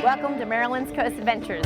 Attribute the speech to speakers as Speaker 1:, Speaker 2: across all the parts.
Speaker 1: Welcome to Maryland's Coast Adventures.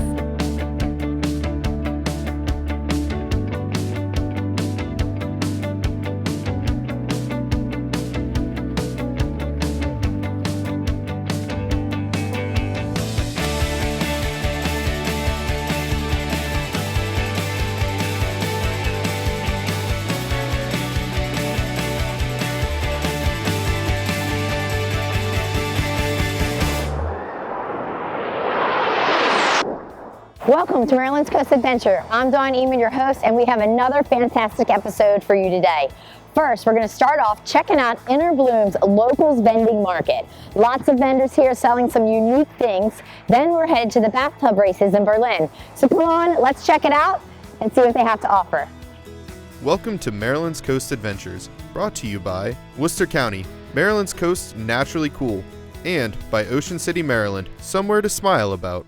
Speaker 1: Welcome to Maryland's Coast Adventure. I'm Dawn Eamon, your host, and we have another fantastic episode for you today. First, we're going to start off checking out Inner Bloom's Locals Vending Market. Lots of vendors here selling some unique things. Then we're headed to the bathtub races in Berlin. So come on, let's check it out and see what they have to offer.
Speaker 2: Welcome to Maryland's Coast Adventures, brought to you by Worcester County, Maryland's coast naturally cool, and by Ocean City, Maryland, somewhere to smile about.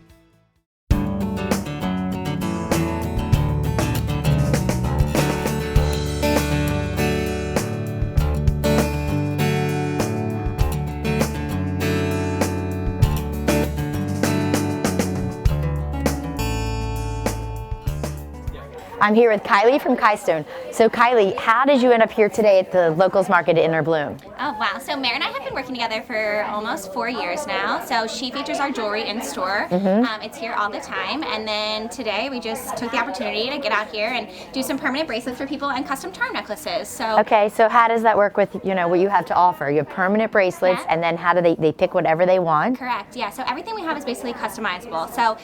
Speaker 1: I'm here with Kylie from Kystone. So Kylie, how did you end up here today at the Locals Market at Inner Bloom?
Speaker 3: Oh wow, so Mary and I have been working together for almost 4 years now. So she features our jewelry in store. It's here all the time. And then today we just took the opportunity to get out here and do some permanent bracelets for people and custom charm necklaces. So
Speaker 1: okay, so how does that work with what you have to offer? You have permanent bracelets, and then how do they pick whatever they want?
Speaker 3: Correct, yeah. So everything we have is basically customizable. So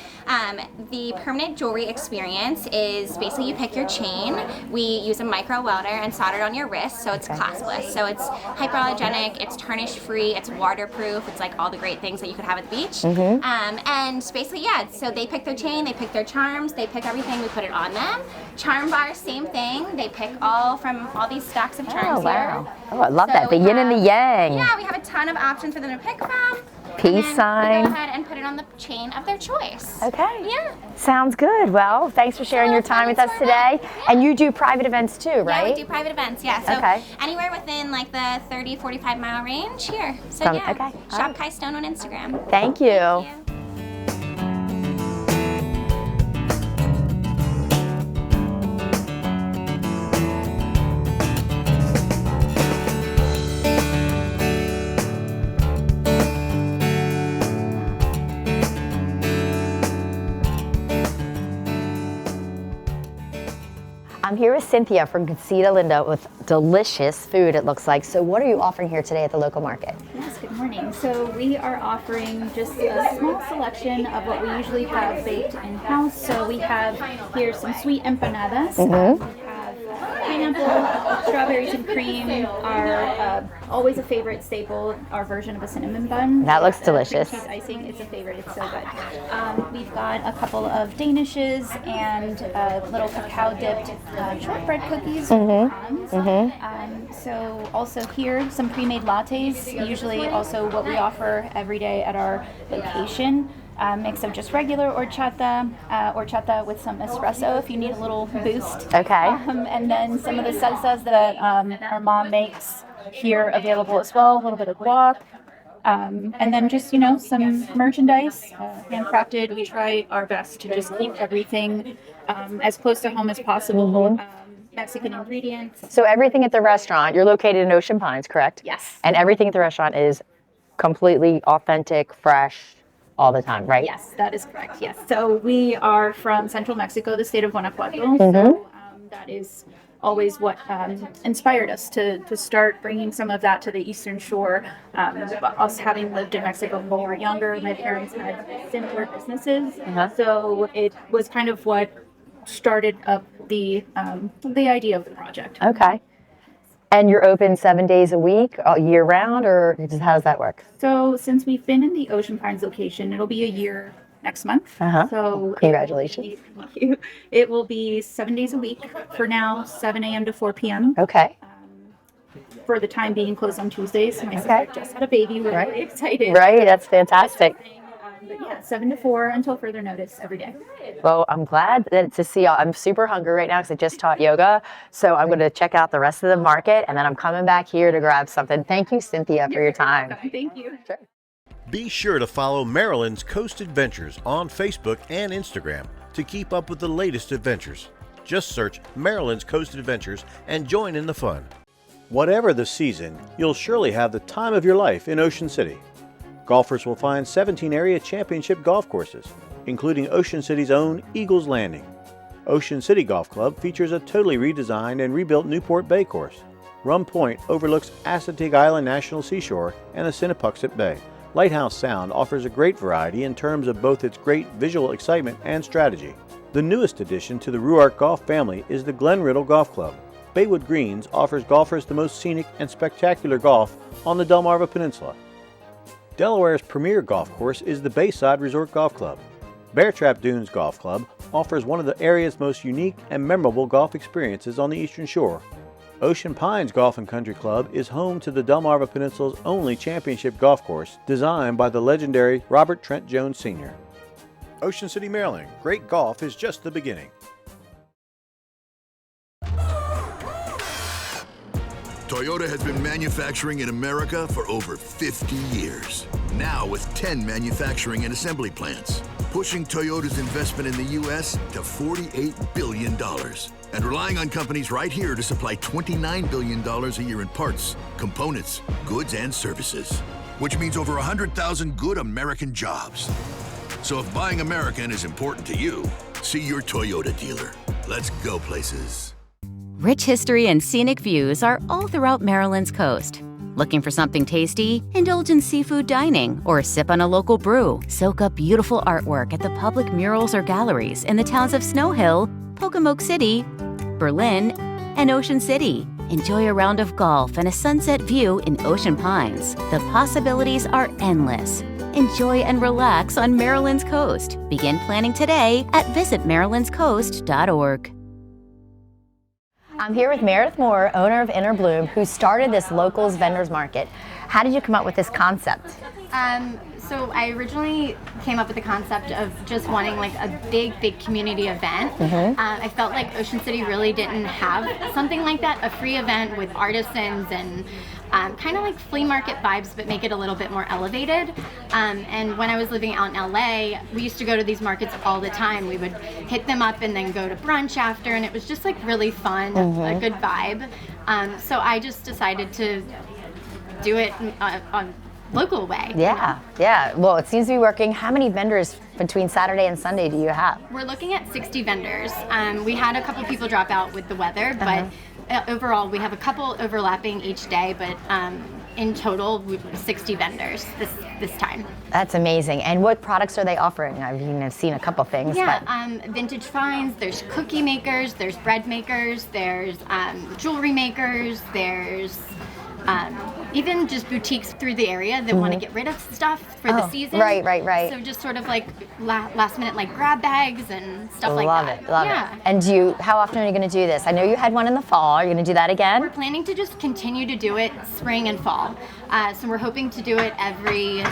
Speaker 3: the permanent jewelry experience is basically you pick your chain. We use a micro welder and solder it on your wrist, so it's claspless. So it's hypoallergenic, it's tarnish free, it's waterproof, it's like all the great things that you could have at the beach. And basically, yeah, so they pick their chain, they pick their charms, they pick everything, we put it on them. Charm bars, same thing. They pick all from all these stacks of charms here.
Speaker 1: Oh, I love that, the yin and the yang.
Speaker 3: Yeah, we have a ton of options for them to pick from.
Speaker 1: Peace sign.
Speaker 3: Go ahead and put it on the chain of their choice.
Speaker 1: Okay.
Speaker 3: Yeah.
Speaker 1: Sounds good. Well, thanks for sharing your time with us today. And you do private events too, right?
Speaker 3: Yeah, we do private events, yeah. So anywhere within like the 30, 45 mile range here. So shop Kystone on Instagram.
Speaker 1: Thank you.
Speaker 3: Thank you.
Speaker 1: I'm here with Cynthia from Casita Linda with delicious food, it looks like. So what are you offering here today at the local market?
Speaker 4: Yes, good morning. So we are offering just a small selection of what we usually have baked in-house. So we have here some sweet empanadas. We have pineapple, strawberries and cream, our always a favorite staple, our version of a cinnamon bun.
Speaker 1: That looks delicious.
Speaker 4: Cream cheese icing, it's a favorite, it's so good. We've got a couple of danishes and little cacao dipped shortbread cookies with pecans. So also here, some pre-made lattes, usually also what we offer every day at our location. Mix of just regular horchata with some espresso if you need a little boost.
Speaker 1: Okay.
Speaker 4: And then some of the salsas that our mom makes here available as well, a little bit of guac. And then just, some merchandise, handcrafted. We try our best to just keep everything as close to home as possible. Mexican ingredients.
Speaker 1: So everything at the restaurant, you're located in Ocean Pines, correct?
Speaker 4: Yes.
Speaker 1: And everything at the restaurant is completely authentic, fresh, all the time, right?
Speaker 4: Yes, that is correct. Yes. So we are from central Mexico, the state of Guanajuato. So that is always what inspired us to start bringing some of that to the Eastern Shore. Us having lived in Mexico when we were younger, my parents had similar businesses. So it was kind of what started up the idea of the project.
Speaker 1: Okay. And you're open 7 days a week, year round, or how does that work?
Speaker 4: So since we've been in the Ocean Pines location, it'll be a year next month. So
Speaker 1: congratulations.
Speaker 4: Thank you. It will be 7 days a week for now, 7 a.m. to 4 p.m.
Speaker 1: Okay.
Speaker 4: For the time being, closed on Tuesdays. My sister just had a baby. We're really excited.
Speaker 1: Right, that's fantastic.
Speaker 4: But yeah, 7 to 4 until further notice every day.
Speaker 1: Well, I'm glad to see y'all. I'm super hungry right now because I just taught yoga. So I'm going to check out the rest of the market and then I'm coming back here to grab something. Thank you, Cynthia, for your time.
Speaker 4: Thank you.
Speaker 1: Sure.
Speaker 5: Be sure to follow Maryland's Coast Adventures on Facebook and Instagram to keep up with the latest adventures. Just search Maryland's Coast Adventures and join in the fun. Whatever the season, you'll surely have the time of your life in Ocean City. Golfers will find 17 area championship golf courses, including Ocean City's own Eagles Landing. Ocean City Golf Club features a totally redesigned and rebuilt Newport Bay course. Rum Point overlooks Assateague Island National Seashore and Assinipoxet Bay. Lighthouse Sound offers a great variety in terms of both its great visual excitement and strategy. The newest addition to the Ruark Golf family is the Glen Riddle Golf Club. Baywood Greens offers golfers the most scenic and spectacular golf on the Delmarva Peninsula. Delaware's premier golf course is the Bayside Resort Golf Club. Bear Trap Dunes Golf Club offers one of the area's most unique and memorable golf experiences on the Eastern Shore. Ocean Pines Golf and Country Club is home to the Delmarva Peninsula's only championship golf course, designed by the legendary Robert Trent Jones Sr. Ocean City, Maryland, great golf is just the beginning.
Speaker 6: Toyota has been manufacturing in America for over 50 years. Now with 10 manufacturing and assembly plants, pushing Toyota's investment in the U.S. to $48 billion. And relying on companies right here to supply $29 billion a year in parts, components, goods, and services. Which means over 100,000 good American jobs. So if buying American is important to you, see your Toyota dealer. Let's go places.
Speaker 7: Rich history and scenic views are all throughout Maryland's coast. Looking for something tasty? Indulge in seafood dining or sip on a local brew. Soak up beautiful artwork at the public murals or galleries in the towns of Snow Hill, Pocomoke City, Berlin, and Ocean City. Enjoy a round of golf and a sunset view in Ocean Pines. The possibilities are endless. Enjoy and relax on Maryland's coast. Begin planning today at visitmarylandscoast.org.
Speaker 1: I'm here with Meredith Moore, owner of Inner Bloom, who started this locals vendors market. How did you come up with this concept?
Speaker 8: So I originally came up with the concept of just wanting like a big community event. I felt like Ocean City really didn't have something like that, a free event with artisans and kind of like flea market vibes, but make it a little bit more elevated. And when I was living out in LA, we used to go to these markets all the time. We would hit them up and then go to brunch after, and it was just like really fun, a good vibe. So I just decided to do it on local way.
Speaker 1: Yeah. Well, it seems to be working. How many vendors between Saturday and Sunday do you have?
Speaker 8: We're looking at 60 vendors. We had a couple people drop out with the weather, but overall we have a couple overlapping each day, but in total 60 vendors this time.
Speaker 1: That's amazing. And what products are they offering? I've seen a couple things.
Speaker 8: Yeah, vintage finds, there's cookie makers, there's bread makers, there's jewelry makers, there's even just boutiques through the area that want to get rid of stuff for the season. Right. So just sort of like last minute like grab bags and stuff like that.
Speaker 1: Love it. And how often are you going to do this? I know you had one in the fall. Are you going to do that again?
Speaker 8: We're planning to just continue to do it spring and fall. So we're hoping to do it every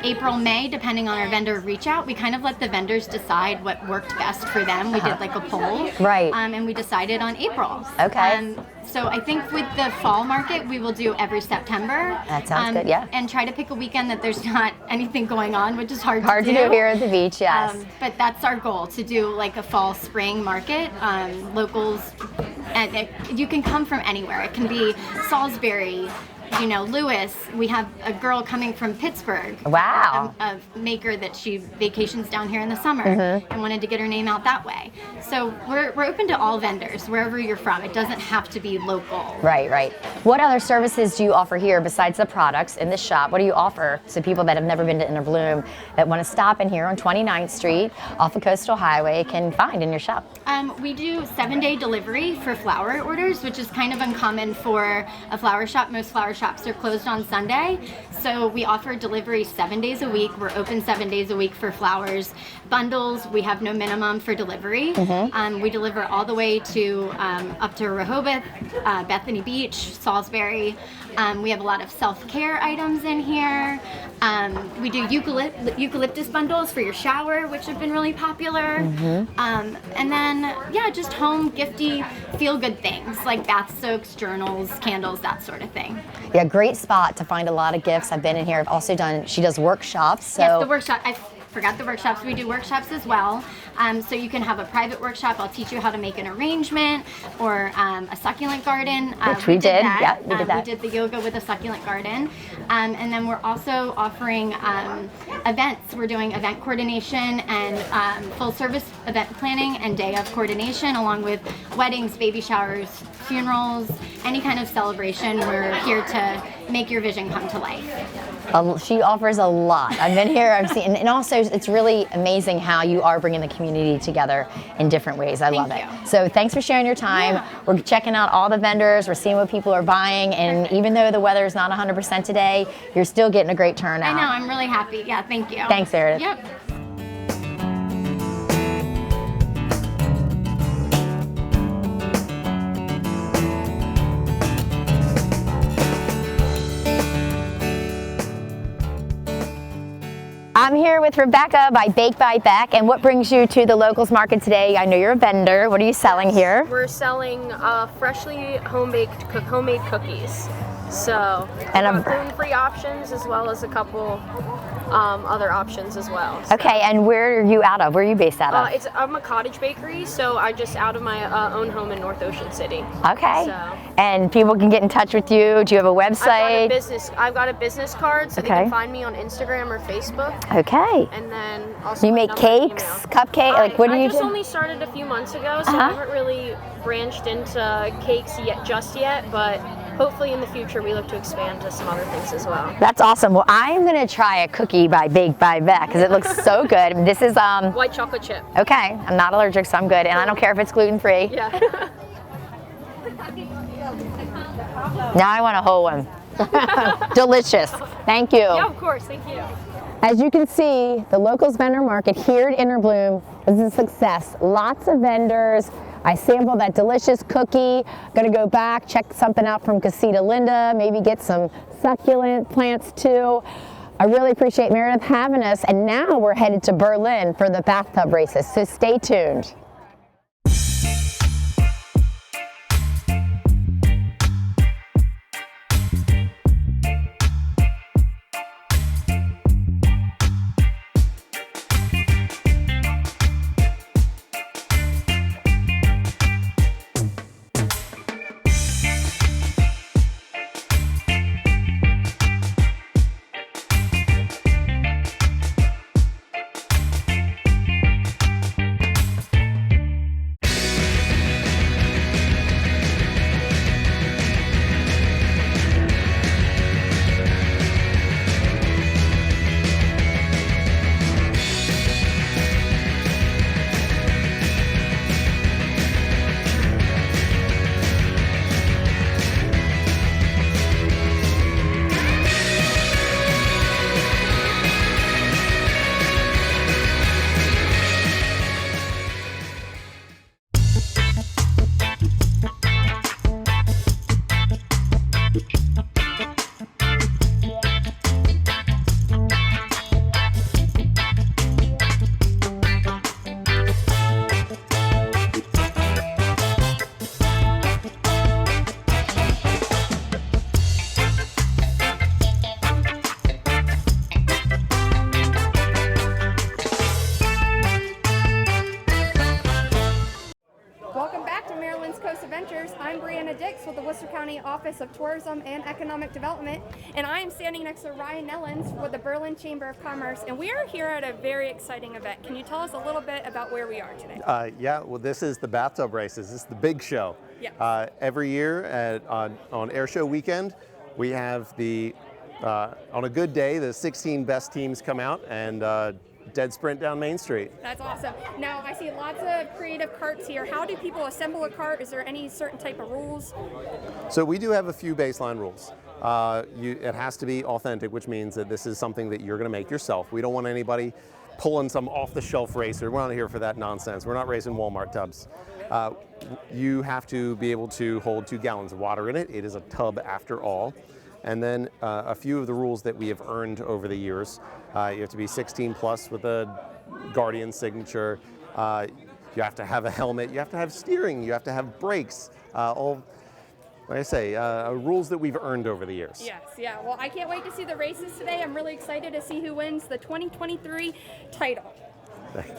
Speaker 8: April, May, depending on our vendor reach out. We kind of let the vendors decide what worked best for them. We did like a poll.
Speaker 1: Right.
Speaker 8: And we decided on April.
Speaker 1: Okay.
Speaker 8: So I think with the fall market, we will do every September.
Speaker 1: That sounds good, yeah.
Speaker 8: And try to pick a weekend that there's not anything going on, which is hard to do.
Speaker 1: Hard to do here at the beach, yes.
Speaker 8: But that's our goal, to do like a fall spring market. Locals, and you can come from anywhere. It can be Salisbury, Lewis. We have a girl coming from Pittsburgh.
Speaker 1: Wow.
Speaker 8: A maker that she vacations down here in the summer and wanted to get her name out that way. So we're open to all vendors, wherever you're from. It doesn't have to be local.
Speaker 1: Right. What other services do you offer here besides the products in the shop? What do you offer to people that have never been to Inner Bloom that want to stop in here on 29th Street off of Coastal Highway can find in your shop?
Speaker 8: We do 7-day delivery for flower orders, which is kind of uncommon for a flower shop. Most flower shops are closed on Sunday, so we offer delivery 7 days a week. We're open 7 days a week for flowers. Bundles, we have no minimum for delivery. We deliver all the way to up to Rehoboth, Bethany Beach, Salisbury. We have a lot of self-care items in here. We do eucalyptus bundles for your shower, which have been really popular. And then then, yeah, just home gifty, feel-good things like bath soaks, journals, candles, that sort of thing.
Speaker 1: Yeah, great spot to find a lot of gifts. I've been in here. I've also done, she does workshops. So.
Speaker 8: Yes, the workshop. I forgot the workshops. We do workshops as well. So you can have a private workshop. I'll teach you how to make an arrangement or a succulent garden.
Speaker 1: Which we did.
Speaker 8: That.
Speaker 1: Yeah, we did that.
Speaker 8: We did the yoga with a succulent garden. And then we're also offering events. We're doing event coordination and full service event planning and day of coordination, along with weddings, baby showers, funerals, any kind of celebration. We're here to make your vision come to life.
Speaker 1: She offers a lot. I've been here, I've seen, and also it's really amazing how you are bringing the community together in different ways. I love it. So thanks for sharing your time.
Speaker 8: Yeah.
Speaker 1: We're checking out all the vendors. We're seeing what people are buying, and even though the weather is not 100% today, you're still getting a great turnout.
Speaker 8: I know, I'm really happy. Yeah, thank you.
Speaker 1: Thanks, Meredith.
Speaker 8: Yep.
Speaker 1: I'm here with Rebecca by Bake by Beck, and what brings you to the locals market today? I know you're a vendor. What are you selling here?
Speaker 9: We're selling freshly homemade cookies. So,
Speaker 1: And
Speaker 9: gluten-free options as well as a couple other options as well. So.
Speaker 1: Okay, and where are you out of? Where are you based out of?
Speaker 9: I'm a cottage bakery, so I just out of my own home in North Ocean City.
Speaker 1: Okay.
Speaker 9: So.
Speaker 1: And people can get in touch with you. Do you have a website?
Speaker 9: I've got a business card, so they can find me on Instagram or Facebook.
Speaker 1: Okay.
Speaker 9: And then also
Speaker 1: you make cakes, cupcakes, like what do you do?
Speaker 9: I just only started a few months ago, so I haven't really branched into cakes just yet, but hopefully in the future we look to expand to some other things as well.
Speaker 1: That's awesome. Well, I'm going to try a cookie by Bake by Beck because it looks so good. This is
Speaker 9: white chocolate chip.
Speaker 1: Okay, I'm not allergic, so I'm good, and I don't care if it's gluten-free.
Speaker 9: Yeah.
Speaker 1: Now I want a whole one. Delicious. Thank you.
Speaker 9: Yeah, of course. Thank you.
Speaker 1: As you can see, the locals vendor market here at Inner Bloom is a success. Lots of vendors. I sampled that delicious cookie. Gonna go back, check something out from Casita Linda, maybe get some succulent plants too. I really appreciate Meredith having us, and now we're headed to Berlin for the bathtub races, so stay tuned.
Speaker 10: I'm Brianna Dix with the Worcester County Office of Tourism and Economic Development, and I am standing next to Ryan Nellens with the Berlin Chamber of Commerce, and we are here at a very exciting event. Can you tell us a little bit about where we are today?
Speaker 11: Yeah, well, this is the bathtub races. This is the big show.
Speaker 10: Yes.
Speaker 11: Every year on Air Show weekend, we have on a good day, the 16 best teams come out and dead sprint down Main Street.
Speaker 10: That's awesome. Now, I see lots of creative carts here. How do people assemble a cart? Is there any certain type of rules?
Speaker 11: So we do have a few baseline rules. It has to be authentic, which means that this is something that you're going to make yourself. We don't want anybody pulling some off-the-shelf racer. We're not here for that nonsense. We're not racing Walmart tubs. You have to be able to hold 2 gallons of water in it. It is a tub after all. And then a few of the rules that we have earned over the years. You have to be 16 plus with a Guardian signature. You have to have a helmet, you have to have steering, you have to have brakes, all, like I say, rules that we've earned over the years.
Speaker 10: Yes, yeah. Well, I can't wait to see the races today. I'm really excited to see who wins the 2023 title.
Speaker 11: Thanks.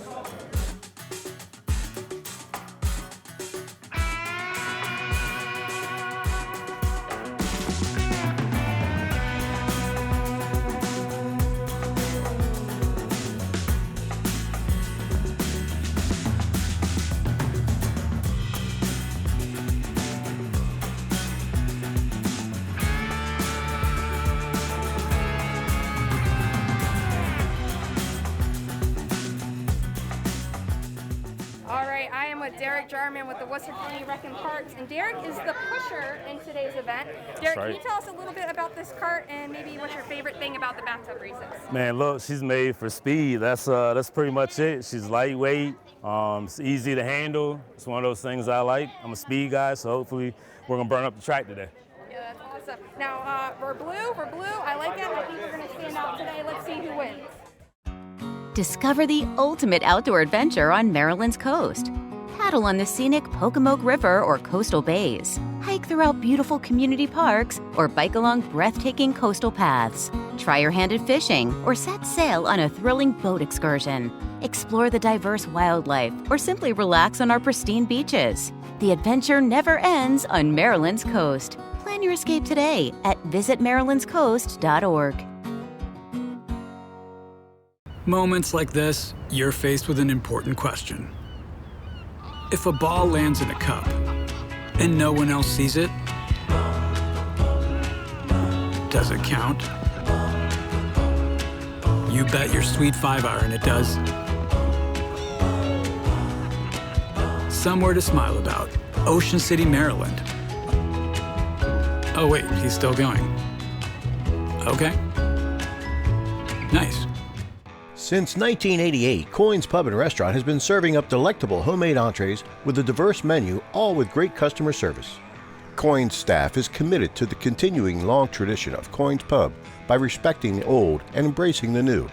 Speaker 10: With Derek Jarman with the Worcester County Rec and Parks, and Derek is the pusher in today's event. Derek, can you tell us a little bit about this cart and maybe what's your favorite thing about the bathtub races?
Speaker 12: Man, look, she's made for speed. That's pretty much it. She's lightweight. It's easy to handle. It's one of those things I like. I'm a speed guy, so hopefully we're gonna burn up the track today.
Speaker 10: Yeah, that's awesome. Now we're blue. I like it. I think we're gonna stand out today. Let's see who wins.
Speaker 7: Discover the ultimate outdoor adventure on Maryland's coast. Paddle on the scenic Pocomoke River or coastal bays. Hike throughout beautiful community parks or bike along breathtaking coastal paths. Try your hand at fishing or set sail on a thrilling boat excursion. Explore the diverse wildlife or simply relax on our pristine beaches. The adventure never ends on Maryland's coast. Plan your escape today at visitmarylandscoast.org.
Speaker 13: Moments like this, you're faced with an important question. If a ball lands in a cup and no one else sees it, does it count? You bet your sweet 5-iron it does. Somewhere to smile about. Ocean City, Maryland. Oh wait, he's still going. Okay. Nice.
Speaker 5: Since 1988, Coins Pub and Restaurant has been serving up delectable homemade entrees with a diverse menu, all with great customer service. Coins staff is committed to the continuing long tradition of Coins Pub by respecting the old and embracing the new.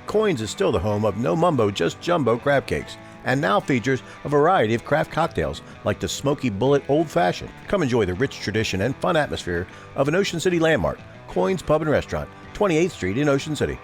Speaker 5: Coins is still the home of No Mumbo, Just Jumbo crab cakes, and now features a variety of craft cocktails like the Smoky Bullet Old Fashioned. Come enjoy the rich tradition and fun atmosphere of an Ocean City landmark, Coins Pub and Restaurant, 28th Street in Ocean City.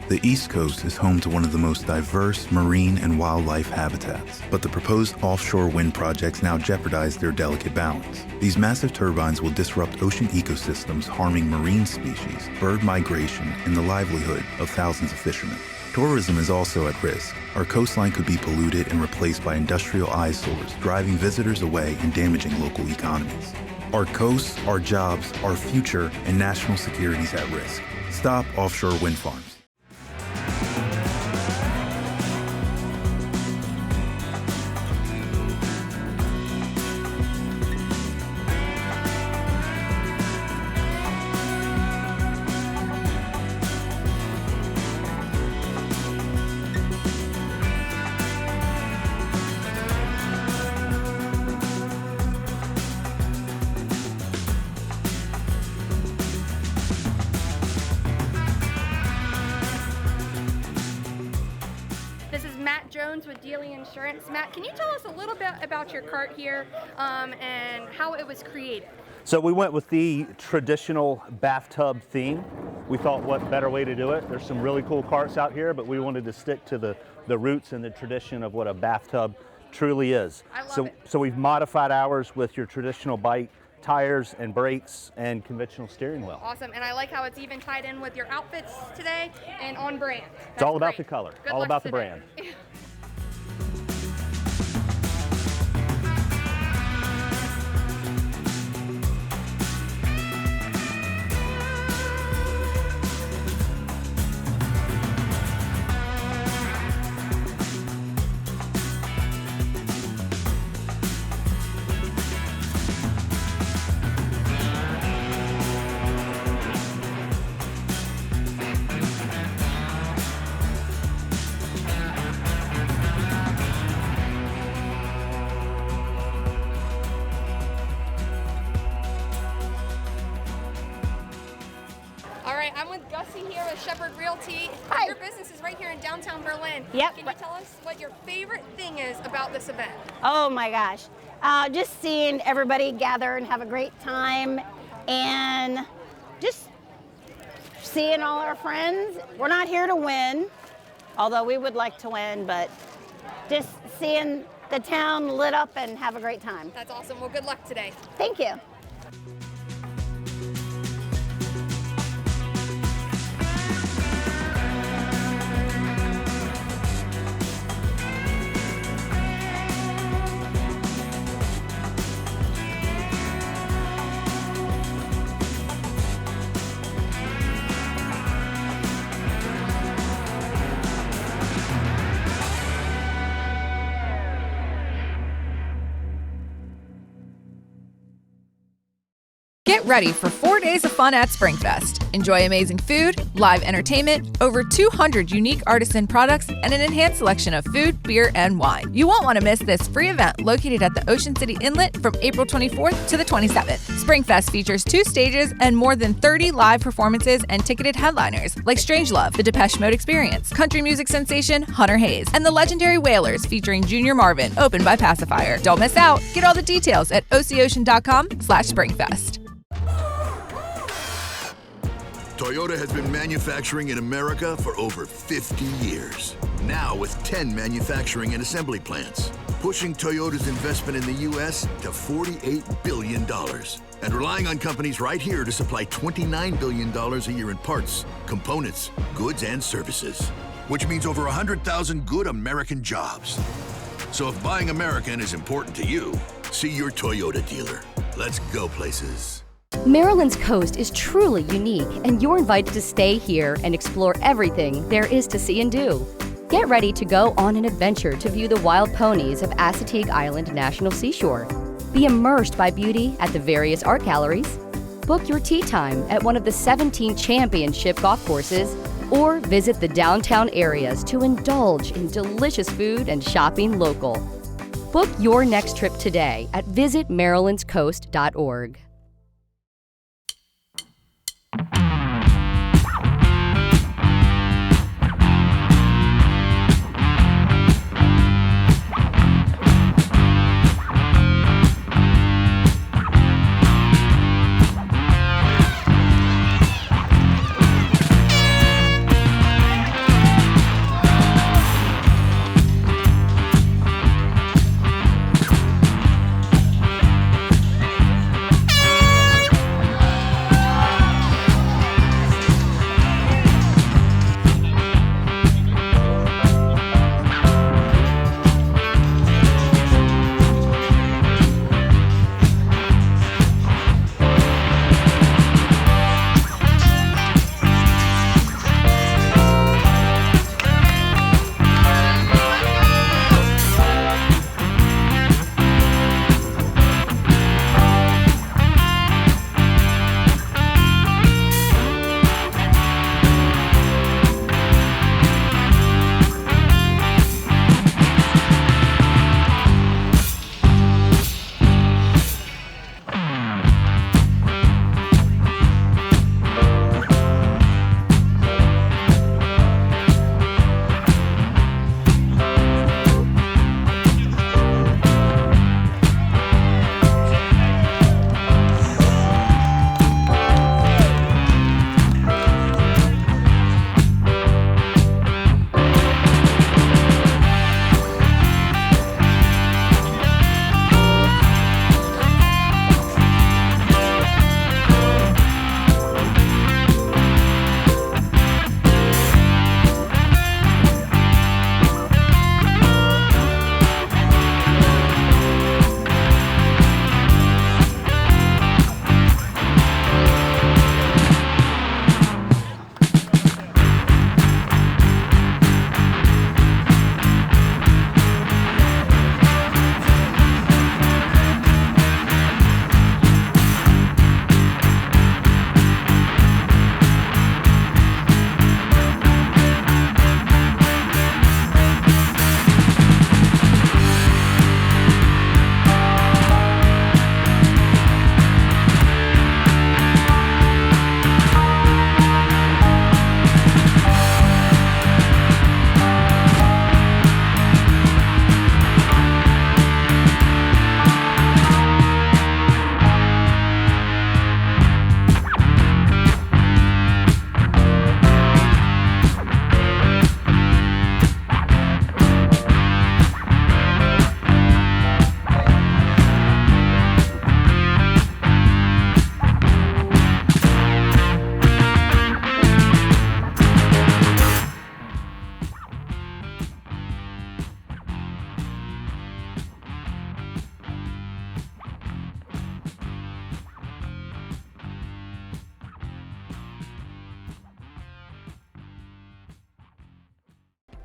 Speaker 14: The East Coast is home to one of the most diverse marine and wildlife habitats, but the proposed offshore wind projects now jeopardize their delicate balance. These massive turbines will disrupt ocean ecosystems, harming marine species, bird migration, and the livelihood of thousands of fishermen. Tourism is also at risk. Our coastline could be polluted and replaced by industrial eyesores, driving visitors away and damaging local economies. Our coasts, our jobs, our future, and national security is at risk. Stop offshore wind farms.
Speaker 10: With Dealey Insurance. Matt, can you tell us a little bit about your cart here and how it was created?
Speaker 15: So we went with the traditional bathtub theme. We thought what better way to do it. There's some really cool carts out here, but we wanted to stick to the roots and the tradition of what a bathtub truly is.
Speaker 10: I love it.
Speaker 15: So we've modified ours with your traditional bike tires and brakes and conventional steering wheel.
Speaker 10: Awesome, and I like how it's even tied in with your outfits today and on brand.
Speaker 15: It's all about the color, all about the brand.
Speaker 10: I'm with Gussie here with Shepherd Realty. Your business is right here here in downtown Berlin.
Speaker 16: Yep.
Speaker 10: Can you tell us what your favorite thing is about this event?
Speaker 16: Oh my gosh. Just seeing everybody gather and have a great time, and just seeing all our friends. We're not here to win, although we would like to win, but just seeing the town lit up and have a great time.
Speaker 10: That's awesome. Well, good luck today.
Speaker 16: Thank you.
Speaker 17: Get ready for 4 days of fun at SpringFest. Enjoy amazing food, live entertainment, over 200 unique artisan products, and an enhanced selection of food, beer, and wine. You won't want to miss this free event located at the Ocean City Inlet from April 24th to the 27th. SpringFest features 2 stages and more than 30 live performances and ticketed headliners like Strangelove, the Depeche Mode Experience, country music sensation Hunter Hayes, and the legendary Wailers featuring Junior Marvin, opened by Pacifier. Don't miss out. Get all the details at oceocean.com/SpringFest.
Speaker 6: Toyota has been manufacturing in America for over 50 years. Now with 10 manufacturing and assembly plants, pushing Toyota's investment in the U.S. to $48 billion. And relying on companies right here to supply $29 billion a year in parts, components, goods, and services. Which means over 100,000 good American jobs. So if buying American is important to you, see your Toyota dealer. Let's go places.
Speaker 18: Maryland's coast is truly unique, and you're invited to stay here and explore everything there is to see and do. Get ready to go on an adventure to view the wild ponies of Assateague Island National Seashore. Be immersed by beauty at the various art galleries. Book your tee time at one of the 17 championship golf courses, or visit the downtown areas to indulge in delicious food and shopping local. Book your next trip today at visitmarylandscoast.org.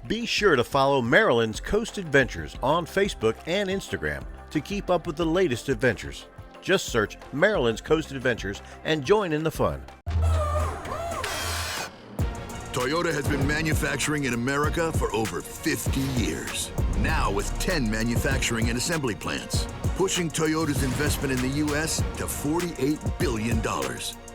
Speaker 5: Be sure to follow Maryland's Coast Adventures on Facebook and Instagram to keep up with the latest adventures. Just search Maryland's Coast Adventures and join in the fun.
Speaker 6: Toyota has been manufacturing in America for over 50 years. Now with 10 manufacturing and assembly plants, pushing Toyota's investment in the U.S. to $48 billion.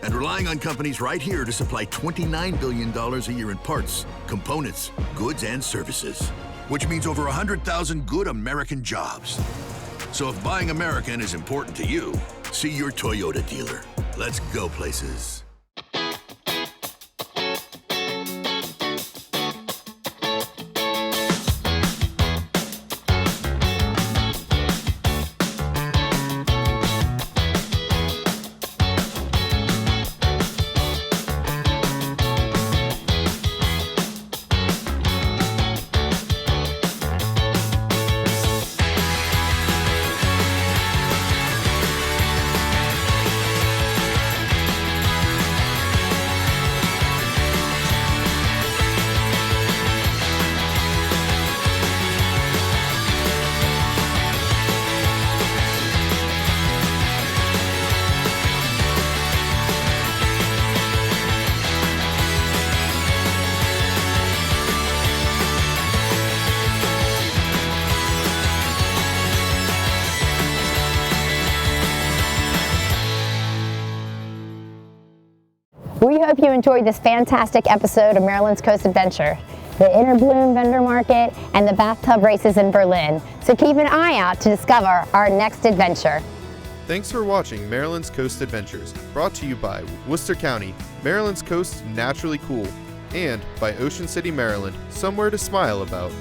Speaker 6: And relying on companies right here to supply $29 billion a year in parts, components, goods, and services. Which means over 100,000 good American jobs. So if buying American is important to you, see your Toyota dealer. Let's go places.
Speaker 1: We hope you enjoyed this fantastic episode of Maryland's Coast Adventure, the Inner Bloom vendor market, and the bathtub races in Berlin. So keep an eye out to discover our next adventure.
Speaker 2: Thanks for watching Maryland's Coast Adventures, brought to you by Worcester County, Maryland's Coast Naturally Cool, and by Ocean City, Maryland, somewhere to smile about.